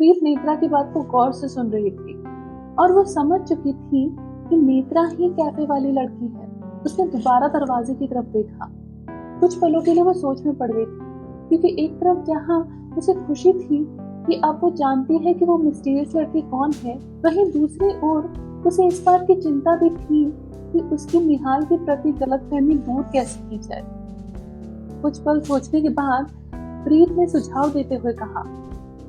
प्रीत नेत्रा की बात को गौर से सुन रही थी और वो समझ चुकी थी कि नेत्रा ही कैफे वाली लड़की है। उसने दोबारा दरवाजे की तरफ देखा। कुछ पलों के लिए वो सोच में पड़ गई थी, क्योंकि एक तरफ जहाँ उसे खुशी थी कि अब वो जानती है कि वो मिस्टीरियस लड़की कौन है, वहीं दूसरी ओर उसे इस बात की चिंता भी थी कि उसकी निहाल के प्रति गलतफहमी दूर कैसे की जाए। कुछ पल सोचने के बाद प्रीत ने सुझाव देते हुए कहा,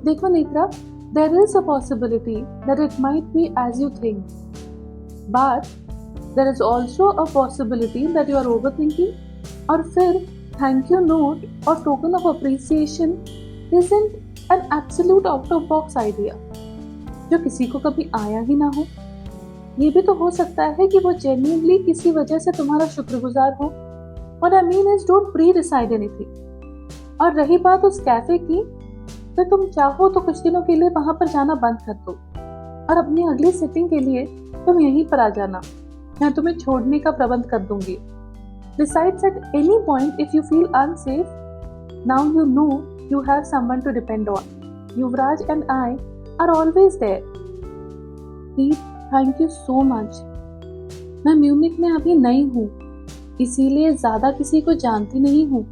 देखो Netra, there is a possibility that it might be as you think, but there is also a possibility that you are overthinking. और फिर thank you note और token of appreciation isn't an absolute out of box idea जो किसी को कभी आया ही ना हो। ये भी तो हो सकता है कि वो genuinely किसी वजह से तुम्हारा शुक्रगुजार हो। What I mean is don't pre-decide anything. और रही बात उस कैफे की, तो तुम चाहो तो कुछ दिनों के लिए वहां पर जाना बंद कर दो और अपनी अगली सिटिंग के लिए तुम यहीं पर आ जाना। मैं तुम्हें छोड़ने का प्रबंध कर दूंगी। Besides, at any point if you feel unsafe, now you know you have someone to depend on. Yuvraj and I are always there. Preet, thank you so much. मैं म्यूनिक में अभी नई हूँ, इसीलिए ज्यादा किसी को जानती नहीं हूँ।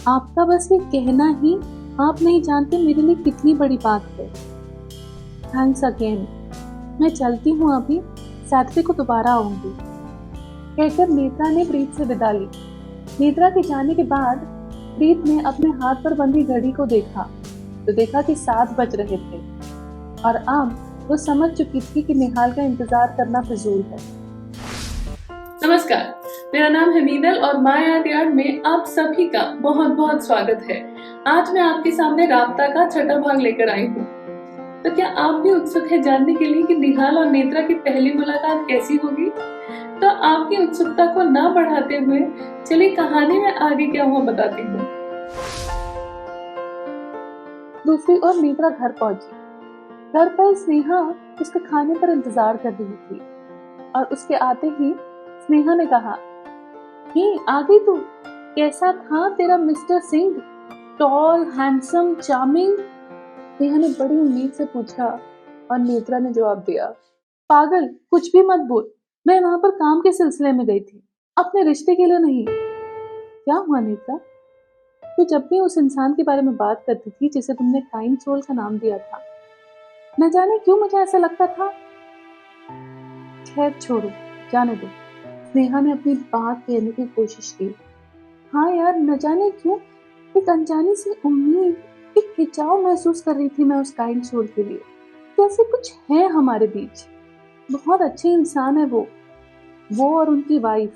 आपका बस ये कहना ही आप नहीं जानते मेरे लिए कितनी बड़ी बात है। Thanks again. मैं चलती हूँ अभी, सैटरडे को दोबारा आऊंगी। कहकर नेत्रा ने प्रीत से विदा ली। नेत्रा के जाने के बाद प्रीत ने अपने हाथ पर बंधी घड़ी को देखा तो देखा कि 7 बज रहे थे और अब वो समझ चुकी थी कि निहाल का इंतजार करना फिजूल है। नमस्कार, मेरा नाम है मीनल और माय आर्ट यार्ड में आप सभी का बहुत बहुत स्वागत है। आज मैं आपके सामने राब्ता का छठा भाग लेकर आई हूँ। तो क्या आप भी उत्सुक हैं जानने के लिए कि निहाल और नेत्रा की पहली मुलाकात कैसी होगी? तो आपकी उत्सुकता को ना बढ़ाते हुए चलिए कहानी में आगे क्या हुआ बताती हूँ। दूसरी ओर नेत्रा घर पहुंची। घर पर स्नेहा उसके खाने पर इंतजार कर रही थी और उसके आते ही स्नेहा ने कहा, हे आ गई तू, कैसा था तेरा mister Singh? Tall, handsome, charming? Sneha ने बड़ी उम्मीद से पूछा और नेत्रा ने जवाब दिया, पागल, कुछ भी मत बोल, मैं वहां पर काम के सिलसिले में गई थी, अपने रिश्ते के लिए नहीं। क्या हुआ नेत्रा? तू जब भी उस इंसान के बारे में बात करती थी जिसे तुमने काइंड सोल का नाम दिया था, न जाने क्यों मुझे ऐसा लगता था। खैर छोड़ो, जाने दो। स्नेहा ने अपनी बात कहने की कोशिश की। हाँ यार, न जाने क्यों एक अनजानी सी उम्मीद, एक खिंचाव महसूस कर रही थी मैं उस काइंड सोल के लिए। जैसे कुछ है हमारे बीच। बहुत अच्छे इंसान है वो और उनकी वाइफ।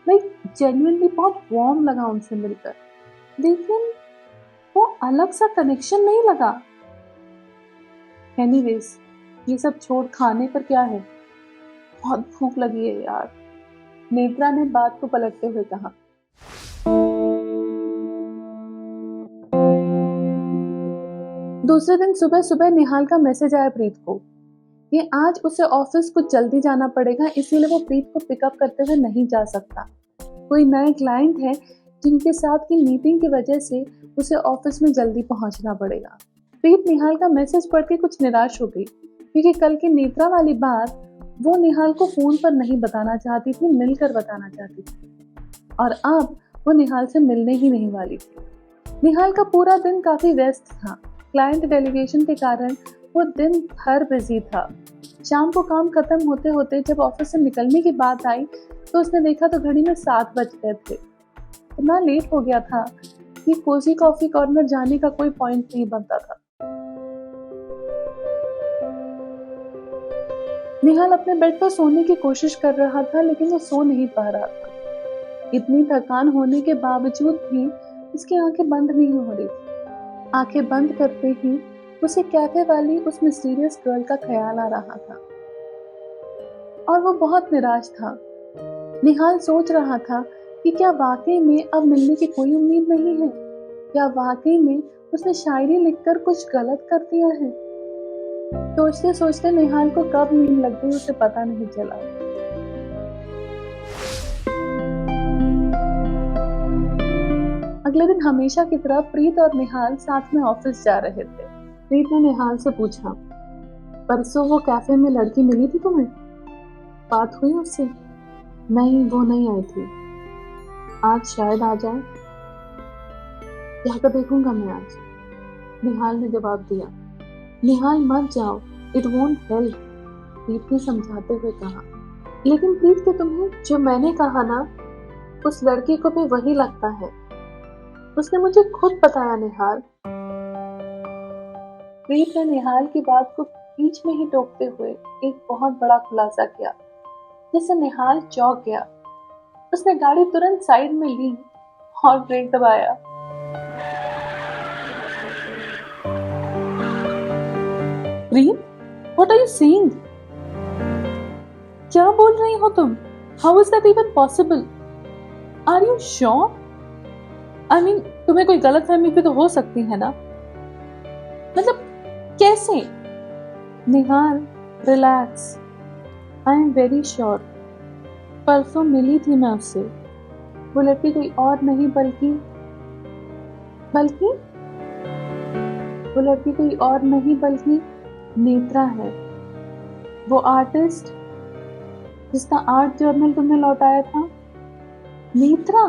लाइक जेन्युइनली बहुत वार्म लगा उनसे मिलकर, लेकिन वो अलग सा कनेक्शन नहीं लगा। एनीवेज, ये सब छोड़, खाने पर क्या है? बहुत भूख लगी है यार, नेत्रा ने बात को पलटते हुए कहा। दूसरे दिन सुबह सुबह निहाल का मैसेज आया प्रीत को कि आज उसे ऑफिस कुछ जल्दी जाना पड़ेगा, इसीलिए वो प्रीत को पिकअप करते हुए नहीं जा सकता। कोई नए क्लाइंट है जिनके साथ की मीटिंग की वजह से उसे ऑफिस में जल्दी पहुंचना पड़ेगा। प्रीत निहाल का मैसेज पढ़ के कुछ निराश हो गई, क्योंकि कल की नेत्रा वाली बात वो निहाल को फोन पर नहीं बताना चाहती थी, मिलकर बताना चाहती थी। और अब वो निहाल से मिलने ही नहीं वाली थी। निहाल का पूरा दिन काफी व्यस्त था। क्लाइंट डेलीगेशन के कारण वो दिन भर बिजी था। शाम को काम खत्म होते होते जब ऑफिस से निकलने की बात आई तो उसने देखा तो घड़ी में 7 बज गए थे। इतना लेट हो गया था कि कोजी कॉफी कॉर्नर जाने का कोई पॉइंट नहीं बनता था। निहाल अपने बेड पर सोने की कोशिश कर रहा था, लेकिन वो सो नहीं पा रहा था। इतनी थकान होने के बावजूद भी उसकी आंखें बंद नहीं हो रही थी। आंखें बंद करते ही उसे कैफे वाली उस मिस्टीरियस गर्ल का ख्याल आ रहा था और वो बहुत निराश था। निहाल सोच रहा था कि क्या वाकई में अब मिलने की कोई उम्मीद नहीं है? क्या वाकई में उसने शायरी लिखकर कुछ गलत कर दिया है? सोचते सोचते निहाल को कब नींद लग गई उसे पता नहीं चला। अगले दिन हमेशा की तरह प्रीत और निहाल साथ में ऑफिस जा रहे थे। प्रीत ने निहाल से पूछा, परसों वो कैफे में लड़की मिली थी तुम्हें? बात हुई उससे? नहीं, वो नहीं आई थी। आज शायद आ जाए। जाकर देखूंगा मैं आज, निहाल ने जवाब दिया। निहाल मत जाओ, इट वोंट हेल्प, प्रीत ने समझाते हुए कहा। लेकिन प्रीत के तुम्हें जो मैंने कहा ना, उस लड़की को भी वही लगता है। उसने मुझे खुद बताया निहाल। प्रीत ने निहाल की बात को बीच में ही टोकते हुए एक बहुत बड़ा खुलासा किया, जिससे निहाल चौंक गया। उसने गाड़ी तुरंत साइड में ली और ब्रेक दबाया। Preet, what are you saying? क्या बोल रही हो तुम? How is that even possible? Are you sure? I mean, तुम्हें कोई गलतफहमी भी तो हो सकती है ना? मतलब कैसे? Nihal, relax, I am very sure. परसों मिली थी मैं उससे। वो लड़की कोई और नहीं बल्कि नेत्रा है। वो आर्टिस्ट जिसका आर्ट जर्नल तुमने लौटाया था। Netra,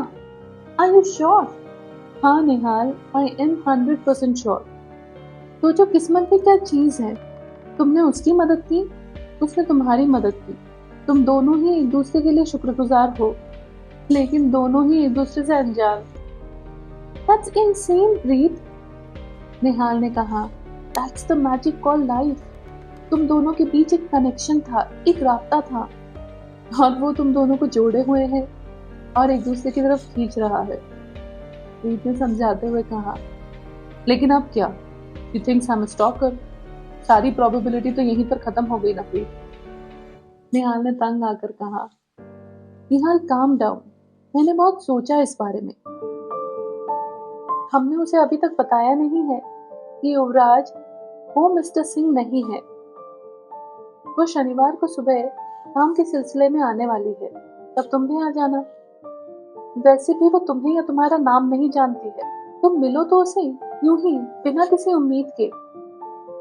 are you sure? हाँ निहाल, आई एम 100% श्योर। तो जो किस्मत भी क्या चीज है, तुमने उसकी मदद की, उसने तुम्हारी मदद की। तुम दोनों ही एक दूसरे के लिए शुक्रगुजार हो, लेकिन दोनों ही एक दूसरे से अनजान। That's insane, प्रीत, निहाल ने कहा। That's the magic called life. तुम दोनों के बीच एक कनेक्शन था, एक राब्ता था, और वो तुम दोनों को जोड़े हुए है और एक दूसरे की तरफ खींच रहा है, प्रीत ने समझाते हुए कहा। लेकिन अब क्या? You think I'm a stalker? सारी प्रोबेबिलिटी तो यहीं पर खत्म हो गई ना प्रीत, निहाल ने तंग आकर कहा। निहाल, काम डाउन, मैंने बहुत सोचा इस बारे में। हमने उसे अभी तक बताया नहीं है कि युवराज वो मिस्टर सिंह नहीं है। वो शनिवार को सुबह काम के सिलसिले में आने वाली है, तब तुम भी आ जाना। वैसे भी वो तुम्हें या तुम्हारा नाम नहीं जानती है, तुम मिलो तो उसे यूं ही बिना किसी उम्मीद के,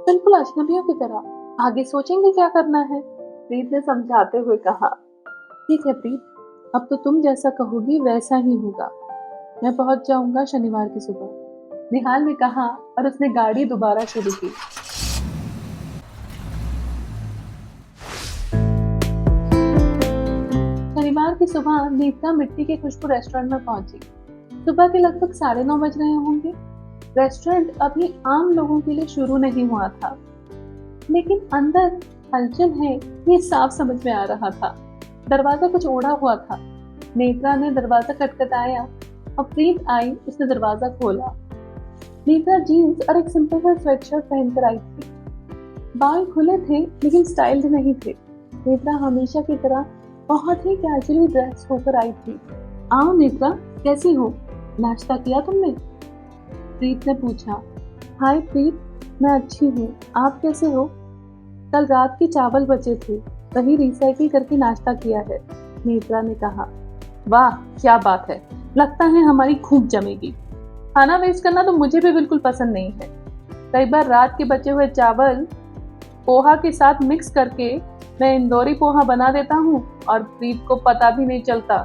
बिल्कुल अजनबियों की तरह। आगे सोचेंगे क्या करना है, प्रीत ने समझाते हुए कहा। ठीक है प्रीत, अब तो तुम जैसा कहोगी वैसा ही होगा। मैं पहुंच जाऊंगा शनिवार की सुबह, निहाल ने कहा और उसने गाड़ी दोबारा शुरू की। शनिवार की सुबह नेत्रा मिट्टी के खुशबू रेस्टोरेंट में पहुंची। सुबह के लगभग 9:30 बज रहे होंगे। रेस्टोरेंट अभी आम लोगों के लिए शुरू नहीं हुआ था, लेकिन अंदर हलचल है ये साफ समझ में आ रहा था। दरवाजा कुछ ओढ़ा हुआ था। नेत्रा ने दरवाजा खटखटाया और प्रीत आई, उसने दरवाजा खोला। नेत्रा जीन्स और एक सिंपल सा स्वेटशर्ट पहनकर आई थी। बाल खुले थे लेकिन स्टाइल्ड नहीं थे। नेत्रा हमेशा की तरह बहुत ही कैजुअली ड्रेस होकर आई थी। आओ नेत्रा, कैसी हो? नाश्ता किया तुमने? प्रीत ने पूछा। हाय प्रीत, मैं अच्छी हूँ, आप कैसे हो? कल रात के चावल बचे थे, वही रिसाइकिल करके नाश्ता किया है, नेत्रा ने कहा। वाह क्या बात है, लगता है हमारी खूब जमेगी। खाना वेस्ट करना तो मुझे भी बिल्कुल पसंद नहीं है। कई बार रात के बचे हुए चावल पोहा के साथ मिक्स करके मैं इंदौरी पोहा बना देता हूँ और प्रीत को पता भी नहीं चलता,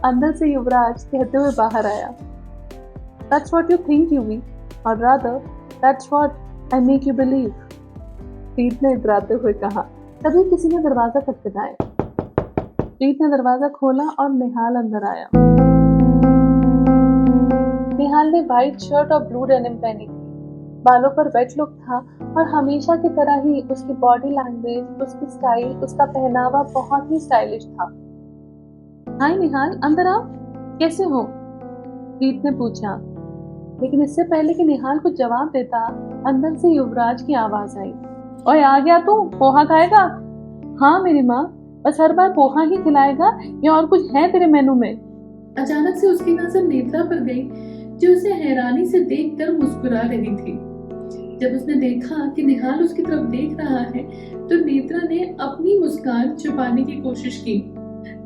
अंदर से युवराज कहते हुए बाहर आया। That's what you think, Yuvi, or rather, that's what I make you believe, प्रीत ने इतराते हुए कहा। तभी किसी ने दरवाजा खटखटाया। प्रीत ने दरवाजा खोला और निहाल अंदर आया। निहाल ने व्हाइट शर्ट और ब्लू डेनिम पहनी थी। बालों पर वेट लुक था और हमेशा की तरह ही उसकी बॉडी लैंग्वेज, उसकी स्टाइल, उसका पहनावा बहुत ही स्टाइलिश था। हाय निहाल, अंदर आओ, कैसे हो? प्रीत ने पूछा। लेकिन इससे पहले कि निहाल को जवाब देता, अंदर से युवराज की आवाज आई। ओए आ गया तू, पोहा खाएगा? हाँ मेरी माँ, बस हर बार पोहा ही खिलाएगा या और कुछ है तेरे मेनू में? अचानक से उसकी नजर नेत्रा पर गई, जो उसे हैरानी से देखकर मुस्कुरा रही थी। जब उसने देखा कि निहाल उसकी तरफ देख रहा है, तो नेत्रा ने अपनी मुस्कान छुपाने की कोशिश की।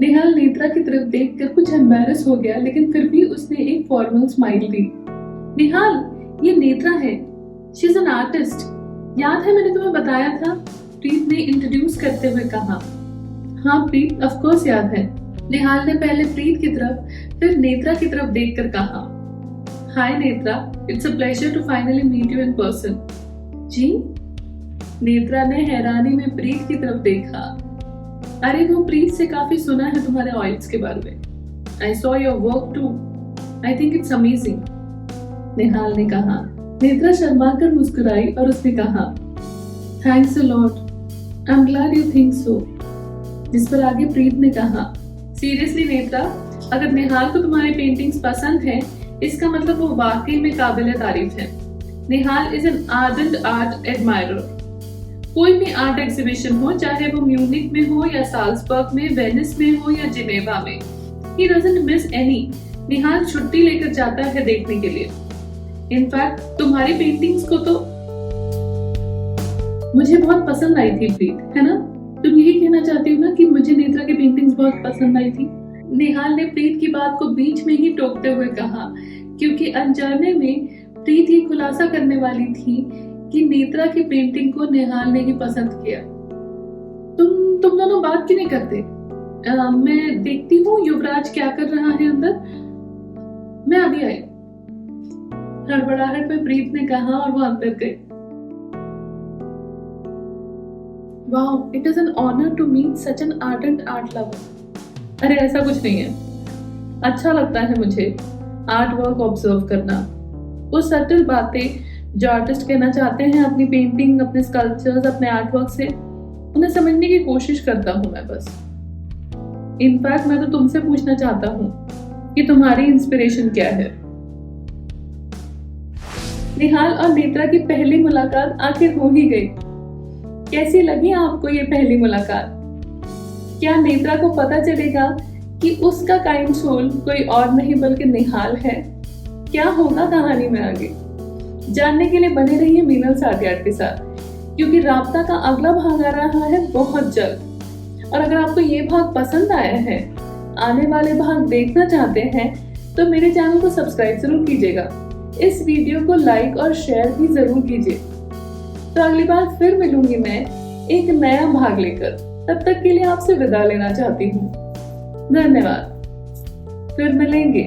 निहाल नेत्रा की तरफ देखकर कुछ एम्बैरस हो गया, लेकिन फिर भी उसने एक फॉर्मल स्माइल दी। निहाल, ये नेत्रा है, शी इज एन आर्टिस्ट, याद है मैंने तुम्हें बताया था, प्रीत ने इंट्रोड्यूस करते हुए कहा। हाँ प्रीत, ऑफ कोर्स याद है। निहाल ने पहले प्रीत की तरफ फिर नेत्रा की तरफ देखकर कहा। Hi Netra, it's a pleasure to finally meet you in person. जी? नेत्रा ने हैरानी में प्रीत की तरफ देखा। अरे वो प्रीत से काफी सुना है तुम्हारे ऑयल्स के बारे में। I saw your work too, I think it's amazing, Nihal ने कहा। नेत्रा शर्मा कर मुस्कुराई और उसने कहा, thanks a lot, I am glad you think so. जिस पर आगे प्रीत ने कहा, सीरियसली नेत्रा, अगर निहाल को तुम्हारी पेंटिंग्स पसंद है, इसका मतलब वो वाकई में काबिल तारीफ है। Nihal is an ardent art admirer. कोई भी आर्ट एग्जीबिशन हो, चाहे वो म्यूनिक में हो या साल्सबर्ग में, वेनिस में हो या जिनेवा में, ही डजंट मिस एनी। निहाल छुट्टी लेकर जाता है देखने के लिए। इनफैक्ट तुम्हारी पेंटिंग्स को तो मुझे बहुत पसंद आई थी प्रीत, है ना? तुम यही कहना चाहती हो ना कि मुझे नेत्रा की पेंटिंग्स बहुत पसंद आई थी? निहाल ने प्रीत की बात को बीच में ही टोकते हुए कहा, क्योंकि अनजाने में प्रीत ये खुलासा करने वाली थी कि नेत्रा की पेंटिंग को निहाल ने ही पसंद किया। तुम दोनों बात क्यों नहीं करते? मैं देखती हूँ युवराज क्या कर रहा है अंदर, मैं अभी आई। हड़बड़ाहट में प्रीत ने कहा और वो अंदर गई। Wow, it is an honour to meet such an ardent art lover. अरे ऐसा कुछ नहीं है, अच्छा लगता है मुझे आर्ट वर्क ऑब्जर्व करना। वो सटल बातें जो आर्टिस्ट कहना चाहते हैं अपनी पेंटिंग, अपने स्कल्पचर्स, अपने आर्ट वर्क से, उन्हें समझने की कोशिश करता हूँ मैं बस। इनफैक्ट मैं तो तुमसे पूछना चाहता हूँ कि तुम्हारी इंस्पिरेशन क्या है? निहाल और नेत्रा की पहली मुलाकात आखिर हो ही गई। कैसी लगी आपको ये पहली मुलाकात? क्या नेत्रा को पता चलेगा कि उसका काइंड सोल कोई और नहीं बल्कि निहाल है? क्या होगा कहानी में आगे? जानने के लिए बने रहिए मीनल साथियार के साथ, क्योंकि राब्ता का अगला भाग आ रहा है बहुत जल्द। और अगर आपको ये भाग पसंद आया है, आने वाले भाग देखना चाहते हैं, तो मेरे चैनल को सब्सक्राइब जरूर कीजिएगा। इस वीडियो को लाइक और शेयर भी जरूर कीजिए। तो अगली बार फिर मिलूंगी मैं एक नया भाग लेकर। तब तक के लिए आपसे विदा लेना चाहती हूँ। धन्यवाद, फिर मिलेंगे।